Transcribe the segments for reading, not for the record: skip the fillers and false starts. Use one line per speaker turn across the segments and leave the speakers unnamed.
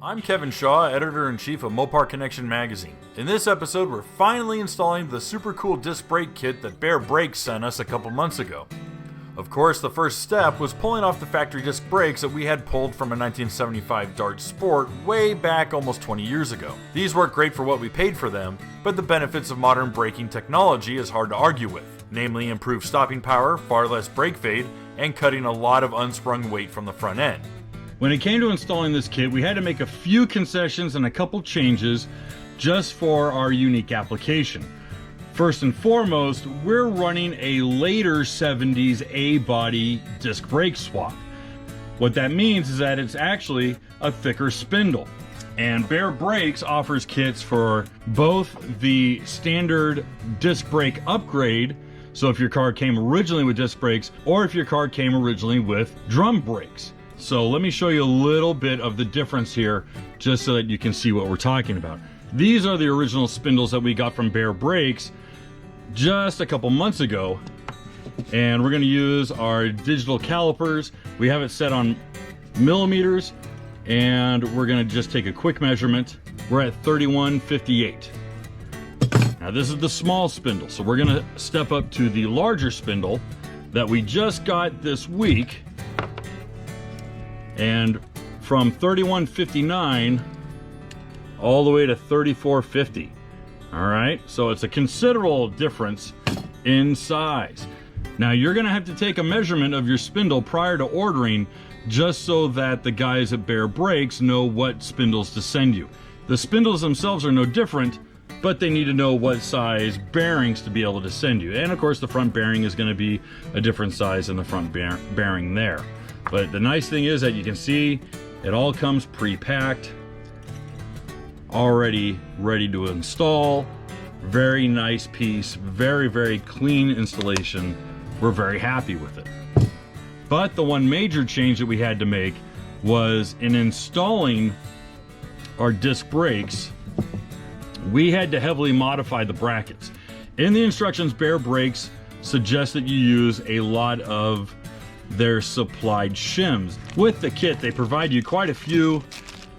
I'm Kevin Shaw, Editor-in-Chief of Mopar Connection Magazine. In this episode, we're finally installing the super cool disc brake kit that Baer Brakes sent us a couple months ago. Of course, the first step was pulling off the factory disc brakes that we had pulled from a 1975 Dart Sport way back almost 20 years ago. These work great for what we paid for them, but the benefits of modern braking technology is hard to argue with, namely improved stopping power, far less brake fade, and cutting a lot of unsprung weight from the front end.
When it came to installing this kit, we had to make a few concessions and a couple changes just for our unique application. First and foremost, we're running a later 70s A-body disc brake swap. What that means is that it's actually a thicker spindle. And Baer Brakes offers kits for both the standard disc brake upgrade, so if your car came originally with disc brakes, or if your car came originally with drum brakes. So let me show you a little bit of the difference here, just so that you can see what we're talking about. These are the original spindles that we got from Baer Brakes just a couple months ago. And we're gonna use our digital calipers. We have it set on millimeters, and we're gonna just take a quick measurement. We're at 3158. Now this is the small spindle, so we're gonna step up to the larger spindle that we just got this week. And from 3159 all the way to 3450. All right, so it's a considerable difference in size. Now you're gonna have to take a measurement of your spindle prior to ordering, just so that the guys at Baer Brakes know what spindles to send you. The spindles themselves are no different, but they need to know what size bearings to be able to send you. And of course the front bearing is gonna be a different size than the front bearing there. But the nice thing is that you can see it all comes pre-packed, already ready to install. Very nice piece, very, very clean installation. We're very happy with it. But the one major change that we had to make was in installing our disc brakes, we had to heavily modify the brackets. In the instructions, Baer Brakes suggests that you use a lot of their supplied shims. With the kit, they provide you quite a few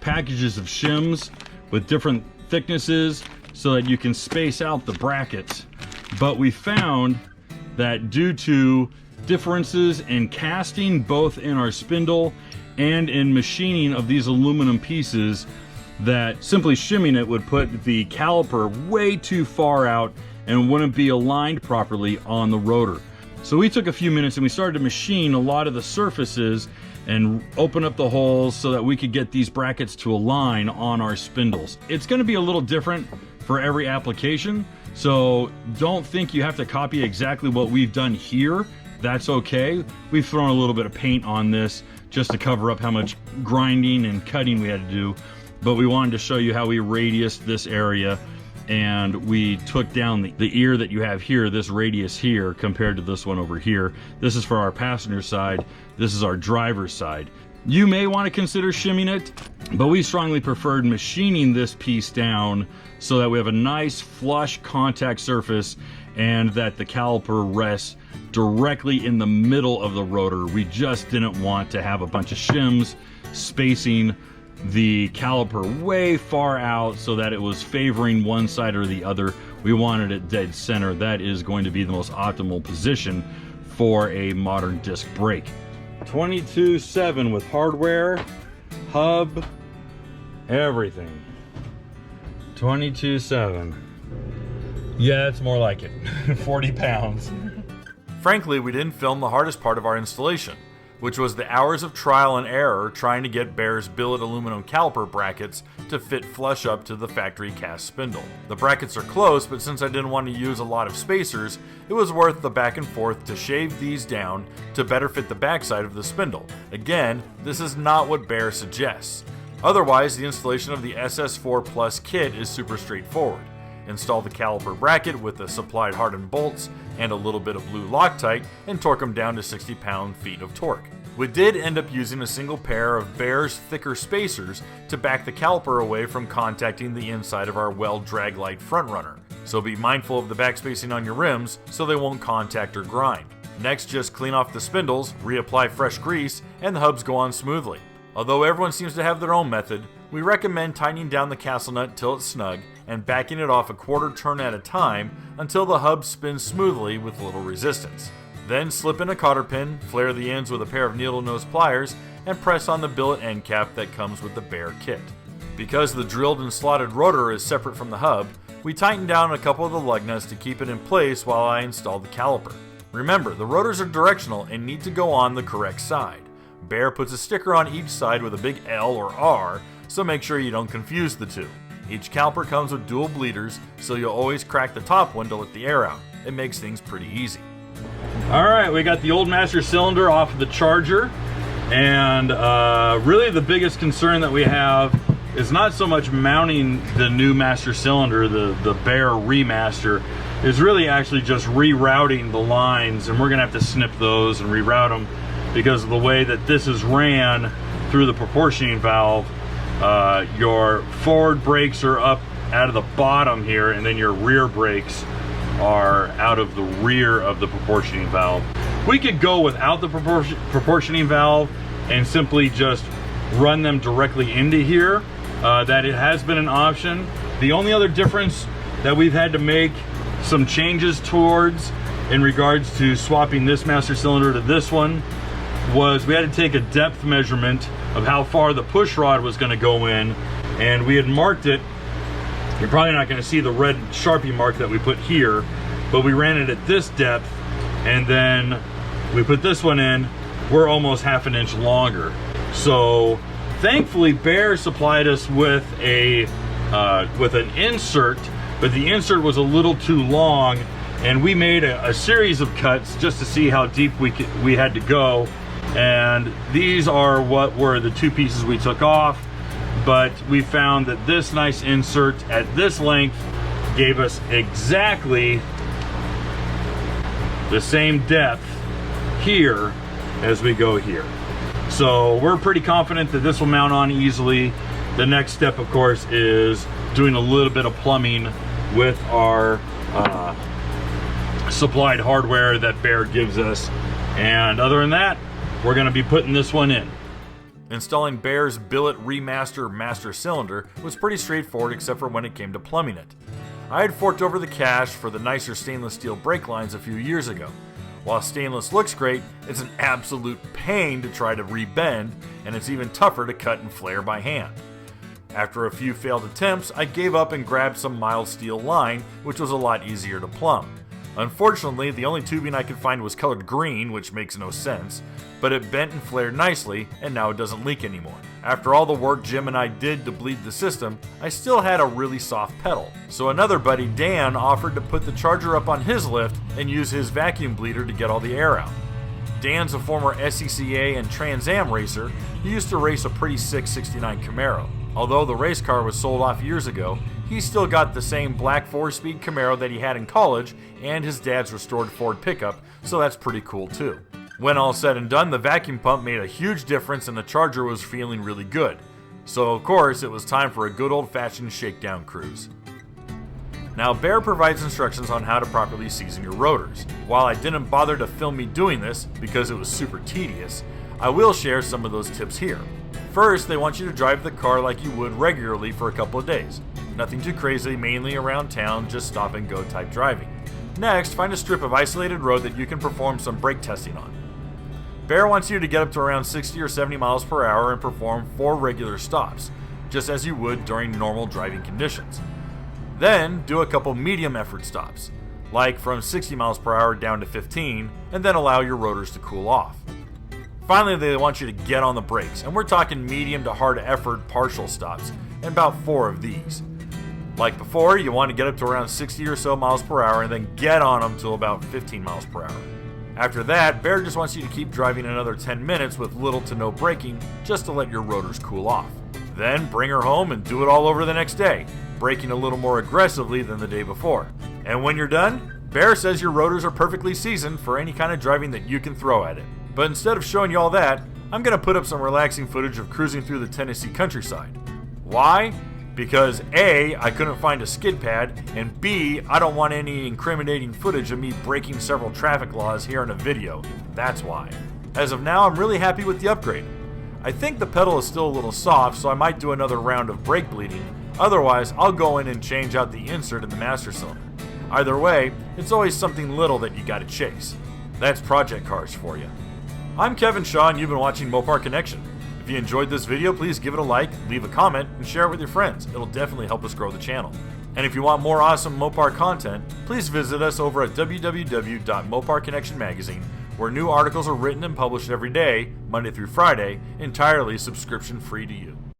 packages of shims with different thicknesses so that you can space out the brackets. But we found that due to differences in casting, both in our spindle and in machining of these aluminum pieces, that simply shimming it would put the caliper way too far out and wouldn't be aligned properly on the rotor. So we took a few minutes and we started to machine a lot of the surfaces and open up the holes so that we could get these brackets to align on our spindles. It's going to be a little different for every application, so don't think you have to copy exactly what we've done here. That's okay. We've thrown a little bit of paint on this just to cover up how much grinding and cutting we had to do, but we wanted to show you how we radiused this area, and we took down the ear that you have here, this radius here, compared to this one over here. This is for our passenger side. This is our driver's side. You may want to consider shimming it, but we strongly preferred machining this piece down so that we have a nice flush contact surface and that the caliper rests directly in the middle of the rotor. We just didn't want to have a bunch of shims spacing the caliper way far out so that it was favoring one side or the other. We wanted it dead center. That is going to be the most optimal position for a modern disc brake. 22.7 with hardware, hub, everything. 22.7. Yeah, it's more like it. 40 pounds.
Frankly, we didn't film the hardest part of our installation, which was the hours of trial and error trying to get Baer's billet aluminum caliper brackets to fit flush up to the factory cast spindle. The brackets are close, but since I didn't want to use a lot of spacers, it was worth the back and forth to shave these down to better fit the backside of the spindle. Again, this is not what Baer suggests. Otherwise, the installation of the SS4 Plus kit is super straightforward. Install the caliper bracket with the supplied hardened bolts and a little bit of blue Loctite and torque them down to 60 pound-feet of torque. We did end up using a single pair of Baer's thicker spacers to back the caliper away from contacting the inside of our well-drag light front runner, so be mindful of the backspacing on your rims so they won't contact or grind. Next, just clean off the spindles, reapply fresh grease, and the hubs go on smoothly. Although everyone seems to have their own method, we recommend tightening down the castle nut till it's snug and backing it off a quarter turn at a time until the hub spins smoothly with little resistance. Then slip in a cotter pin, flare the ends with a pair of needle nose pliers, and press on the billet end cap that comes with the Baer kit. Because the drilled and slotted rotor is separate from the hub, we tighten down a couple of the lug nuts to keep it in place while I install the caliper. Remember, the rotors are directional and need to go on the correct side. Baer puts a sticker on each side with a big L or R, so make sure you don't confuse the two. Each caliper comes with dual bleeders, so you'll always crack the top one to let the air out. It makes things pretty easy.
Alright, we got the old master cylinder off of the charger, and really the biggest concern that we have is not so much mounting the new master cylinder, the Baer remaster, is really actually just rerouting the lines, and we're gonna have to snip those and reroute them because of the way that this is ran through the proportioning valve. Your forward brakes are up out of the bottom here, and then your rear brakes are out of the rear of the proportioning valve. We could go without the proportioning valve and simply just run them directly into here. That it has been an option. The only other difference that we've had to make some changes towards in regards to swapping this master cylinder to this one was we had to take a depth measurement of how far the push rod was going to go in, and we had marked it. You're probably not going to see the red Sharpie mark that we put here, but we ran it at this depth, and then we put this one in. We're almost half an inch longer. So thankfully Baer supplied us with an insert, but the insert was a little too long, and we made a series of cuts just to see how deep we had to go. And these are what were the two pieces we took off, but we found that this nice insert at this length gave us exactly the same depth here as we go here. So we're pretty confident that this will mount on easily. The next step, of course, is doing a little bit of plumbing with our supplied hardware that Baer gives us. And other than that, we're going to be putting this one in.
Installing Baer's billet remaster master cylinder was pretty straightforward except for when it came to plumbing it. I had forked over the cache for the nicer stainless steel brake lines a few years ago. While stainless looks great, it's an absolute pain to try to rebend, and it's even tougher to cut and flare by hand. After a few failed attempts, I gave up and grabbed some mild steel line, which was a lot easier to plumb. Unfortunately, the only tubing I could find was colored green, which makes no sense, but it bent and flared nicely, and now it doesn't leak anymore. After all the work Jim and I did to bleed the system, I still had a really soft pedal. So another buddy, Dan, offered to put the charger up on his lift and use his vacuum bleeder to get all the air out. Dan's a former SCCA and Trans Am racer who used to race a pretty sick 69 Camaro. Although the race car was sold off years ago, he still got the same black 4-speed Camaro that he had in college and his dad's restored Ford pickup, so that's pretty cool too. When all said and done, the vacuum pump made a huge difference and the charger was feeling really good. So of course, it was time for a good old-fashioned shakedown cruise. Now, Baer provides instructions on how to properly season your rotors. While I didn't bother to film me doing this because it was super tedious, I will share some of those tips here. First, they want you to drive the car like you would regularly for a couple of days. Nothing too crazy, mainly around town, just stop and go type driving. Next, find a strip of isolated road that you can perform some brake testing on. Baer wants you to get up to around 60 or 70 miles per hour and perform 4 regular stops, just as you would during normal driving conditions. Then, do a couple medium effort stops, like from 60 miles per hour down to 15, and then allow your rotors to cool off. Finally, they want you to get on the brakes, and we're talking medium to hard effort partial stops, and about 4 of these. Like before, you want to get up to around 60 or so miles per hour and then get on them till about 15 miles per hour. After that, Baer just wants you to keep driving another 10 minutes with little to no braking just to let your rotors cool off. Then bring her home and do it all over the next day, braking a little more aggressively than the day before. And when you're done, Baer says your rotors are perfectly seasoned for any kind of driving that you can throw at it. But instead of showing you all that, I'm going to put up some relaxing footage of cruising through the Tennessee countryside. Why? Because A, I couldn't find a skid pad, and B, I don't want any incriminating footage of me breaking several traffic laws here in a video. That's why. As of now, I'm really happy with the upgrade. I think the pedal is still a little soft, so I might do another round of brake bleeding. Otherwise, I'll go in and change out the insert in the master cylinder. Either way, it's always something little that you gotta chase. That's project cars for you. I'm Kevin Shaw and you've been watching Mopar Connection. If you enjoyed this video, please give it a like, leave a comment, and share it with your friends. It'll definitely help us grow the channel. And if you want more awesome Mopar content, please visit us over at www.Mopar Connection Magazine, where new articles are written and published every day, Monday through Friday, entirely subscription free to you.